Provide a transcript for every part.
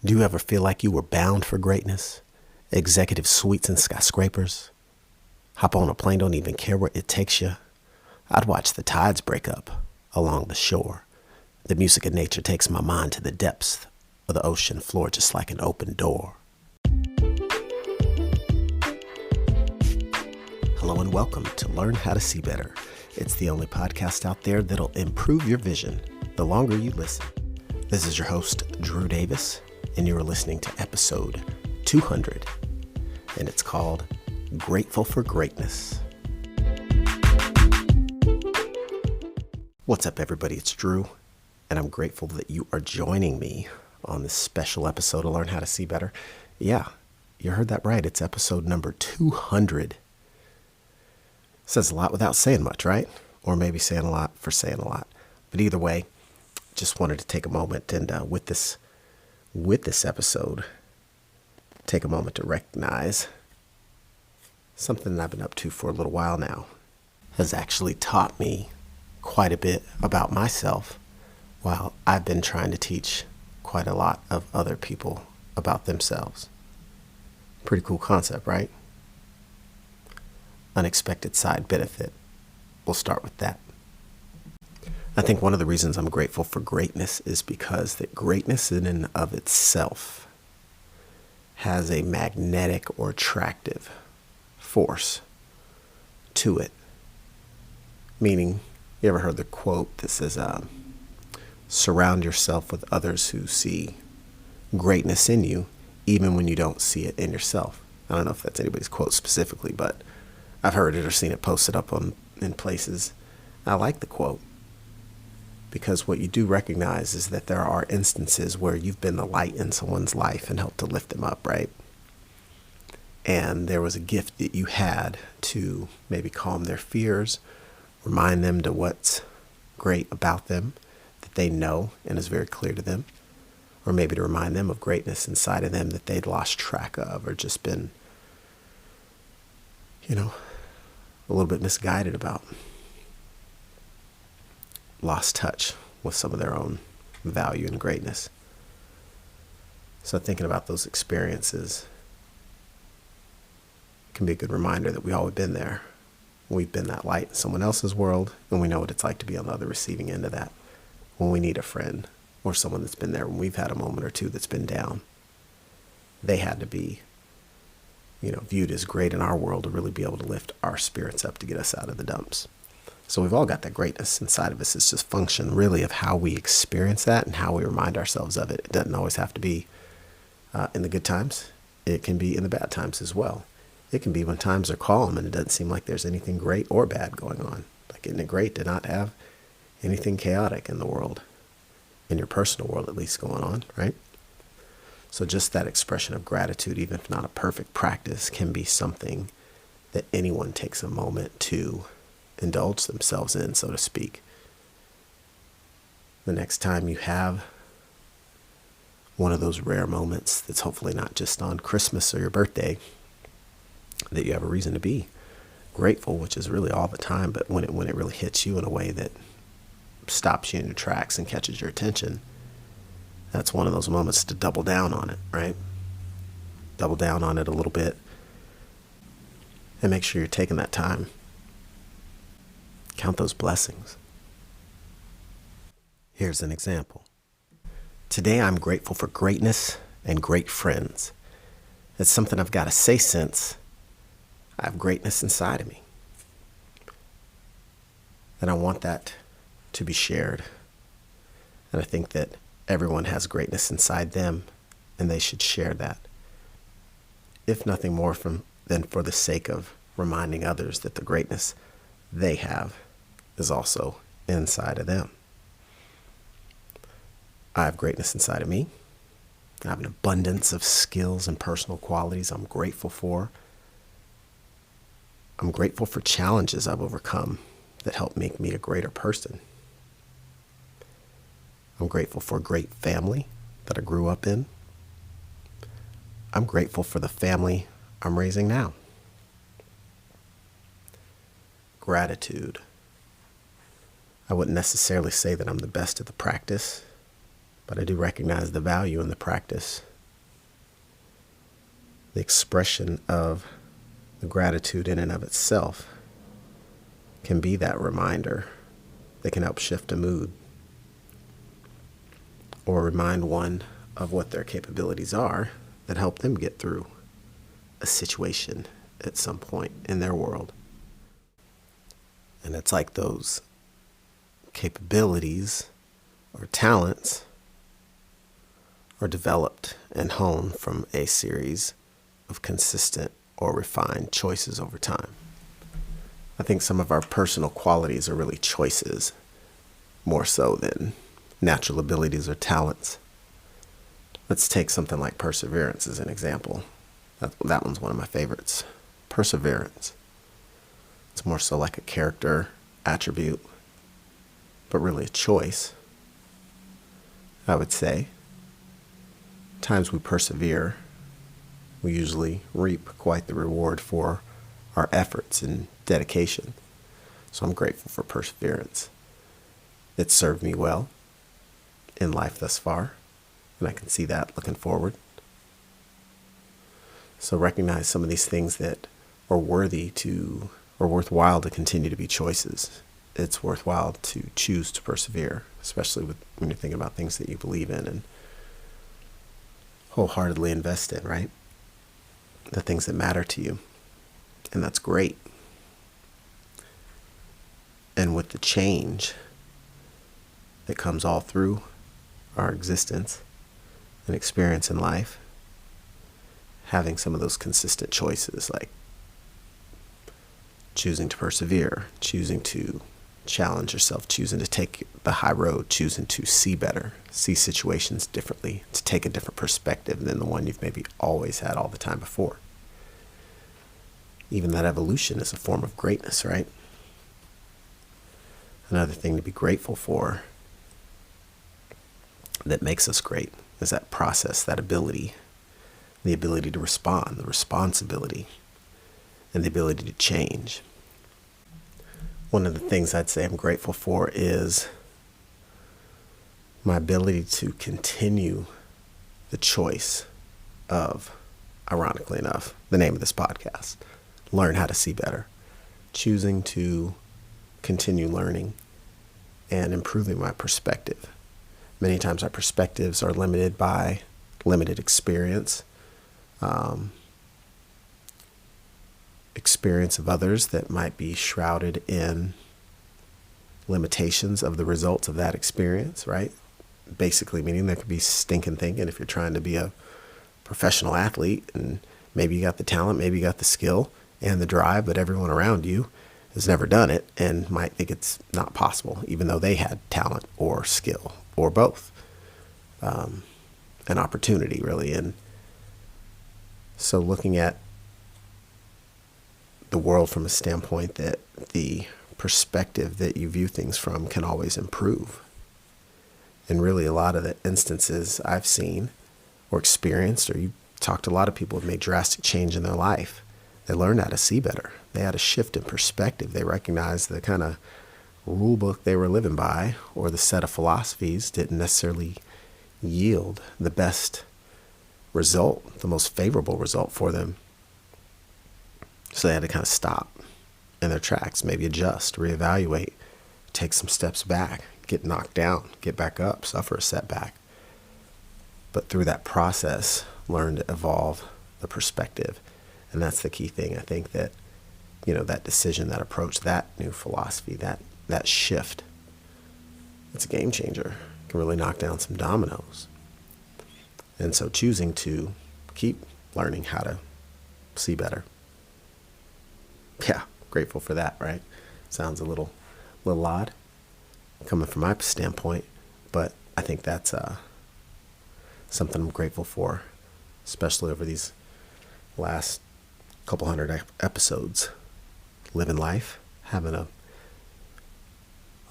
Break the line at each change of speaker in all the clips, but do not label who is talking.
Do you ever feel like you were bound for greatness? Executive suites and skyscrapers? Hop on a plane, don't even care where it takes you. I'd watch the tides break up along the shore. The music of nature takes my mind to the depths of the ocean floor just like an open door. Hello and welcome to Learn How to See Better. It's the only podcast out there that'll improve your vision the longer you listen. This is your host, Drew Davis, and you're listening to episode 200, and it's called Grateful for Greatness. What's up, everybody? It's Drew, and I'm grateful that you are joining me on this special episode of Learn How to See Better. Yeah, you heard that right. It's episode number 200. Says a lot without saying much, right? Or maybe saying a lot for saying a lot. But either way, just wanted to take a moment and with this episode, take a moment to recognize something that I've been up to for a little while now has actually taught me quite a bit about myself while I've been trying to teach quite a lot of other people about themselves. Pretty cool concept, right? Unexpected side benefit. We'll start with that. I think one of the reasons I'm grateful for greatness is because that greatness in and of itself has a magnetic or attractive force to it. Meaning, you ever heard the quote that says, surround yourself with others who see greatness in you, even when you don't see it in yourself. I don't know if that's anybody's quote specifically, but I've heard it or seen it posted up in places. I like the quote because what you do recognize is that there are instances where you've been the light in someone's life and helped to lift them up, right? And there was a gift that you had to maybe calm their fears, remind them to what's great about them that they know and is very clear to them, or maybe to remind them of greatness inside of them that they'd lost track of or just been, a little bit misguided about, lost touch with some of their own value and greatness. So thinking about those experiences can be a good reminder that we've all been there. We've been that light in someone else's world, and we know what it's like to be on the other receiving end of that when we need a friend or someone that's been there when we've had a moment or two that's been down. They had to be viewed as great in our world to really be able to lift our spirits up to get us out of the dumps. So we've all got that greatness inside of us. It's just function really of how we experience that and how we remind ourselves of it. It doesn't always have to be in the good times. It can be in the bad times as well. It can be when times are calm and it doesn't seem like there's anything great or bad going on. Like, isn't it great to not have anything chaotic in the world, in your personal world at least, going on, right? So just that expression of gratitude, even if not a perfect practice, can be something that anyone takes a moment to indulge themselves in, so to speak. The next time you have one of those rare moments that's hopefully not just on Christmas or your birthday, that you have a reason to be grateful, which is really all the time, but when it really hits you in a way that stops you in your tracks and catches your attention, that's one of those moments to double down on it, right? Double down on it a little bit and make sure you're taking that time. Count those blessings. Here's an example. Today I'm grateful for greatness and great friends. It's something I've got to say since I have greatness inside of me. And I want that to be shared. And I think that everyone has greatness inside them, and they should share that. If nothing more than for the sake of reminding others that the greatness they have is also inside of them. I have greatness inside of me. I have an abundance of skills and personal qualities I'm grateful for. I'm grateful for challenges I've overcome that help make me a greater person. I'm grateful for a great family that I grew up in. I'm grateful for the family I'm raising now. Gratitude. I wouldn't necessarily say that I'm the best at the practice, but I do recognize the value in the practice the expression of the gratitude in and of itself can be that reminder that can help shift a mood or remind one of what their capabilities are that help them get through a situation at some point in their world. And it's like those capabilities or talents are developed and honed from a series of consistent or refined choices over time. I think some of our personal qualities are really choices, more so than natural abilities or talents. Let's take something like perseverance as an example. That one's one of my favorites. Perseverance. It's more so like a character attribute, but really a choice, I would say. Times we persevere, we usually reap quite the reward for our efforts and dedication. So I'm grateful for perseverance. It's served me well in life thus far, and I can see that looking forward. So recognize some of these things that are worthy to, or worthwhile to continue to be choices. It's worthwhile to choose to persevere, especially when you're thinking about things that you believe in and wholeheartedly invest in, right? The things that matter to you. And that's great. And with the change that comes all through our existence and experience in life, having some of those consistent choices like choosing to persevere, choosing to challenge yourself, choosing to take the high road, choosing to see better, see situations differently, to take a different perspective than the one you've maybe always had all the time before. Even that evolution is a form of greatness, right? Another thing to be grateful for that makes us great is that process, that ability, the ability to respond, the responsibility, and the ability to change. One of the things I'd say I'm grateful for is my ability to continue the choice of, ironically enough, the name of this podcast, Learn How to See Better. Choosing to continue learning and improving my perspective. Many times our perspectives are limited by limited experience, experience of others that might be shrouded in limitations of the results of that experience, right? Basically meaning there could be stinking thinking if you're trying to be a professional athlete and maybe you got the talent, maybe you got the skill and the drive, but everyone around you has never done it and might think it's not possible, even though they had talent or skill or both, an opportunity really. And so looking at the world from a standpoint that the perspective that you view things from can always improve. And really a lot of the instances I've seen or experienced, or you talk to a lot of people who have made drastic change in their life, they learned how to see better. They had a shift in perspective. They recognized the kind of rule book they were living by or the set of philosophies didn't necessarily yield the best result, the most favorable result for them. So they had to kind of stop in their tracks, maybe adjust, reevaluate, take some steps back, get knocked down, get back up, suffer a setback. But through that process, learn to evolve the perspective. And that's the key thing. I think that, that decision, that approach, that new philosophy, that shift, it's a game changer. It can really knock down some dominoes. And so choosing to keep learning how to see better. Yeah, grateful for that, right? Sounds a little odd coming from my standpoint, but I think that's something I'm grateful for, especially over these last couple hundred episodes. Living life, having a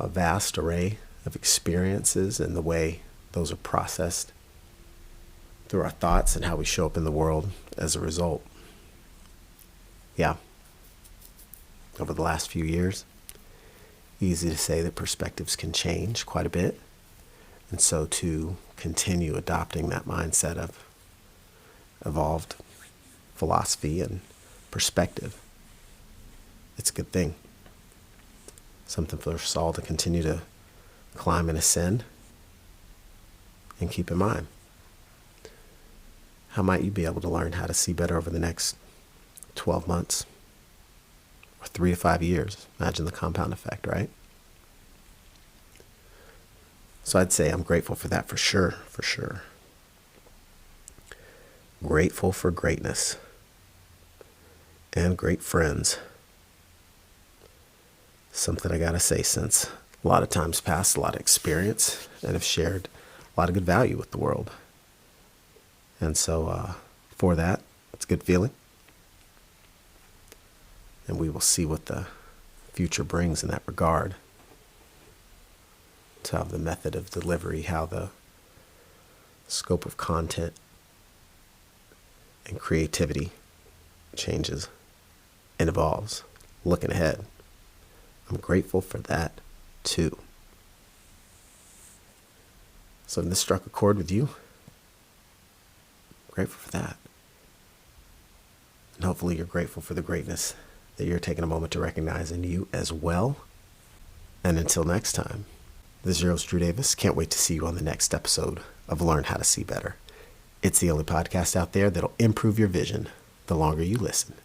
vast array of experiences and the way those are processed through our thoughts and how we show up in the world as a result. Yeah. Over the last few years, easy to say that perspectives can change quite a bit. And so to continue adopting that mindset of evolved philosophy and perspective, it's a good thing. Something for us all to continue to climb and ascend and keep in mind. How might you be able to learn how to see better over the next 12 months or 3 to 5 years? Imagine the compound effect, right? So I'd say I'm grateful for that for sure, for sure. Grateful for greatness and great friends. Something I gotta say, since a lot of times past, a lot of experience, and have shared a lot of good value with the world. And so for that, it's a good feeling. And we will see what the future brings in that regard. To how the method of delivery, how the scope of content and creativity changes and evolves. Looking ahead, I'm grateful for that too. So if this struck a chord with you, grateful for that. And hopefully you're grateful for the greatness that you're taking a moment to recognize in you as well. And until next time, this is your host, Drew Davis. Can't wait to see you on the next episode of Learn How to See Better. It's the only podcast out there that'll improve your vision the longer you listen.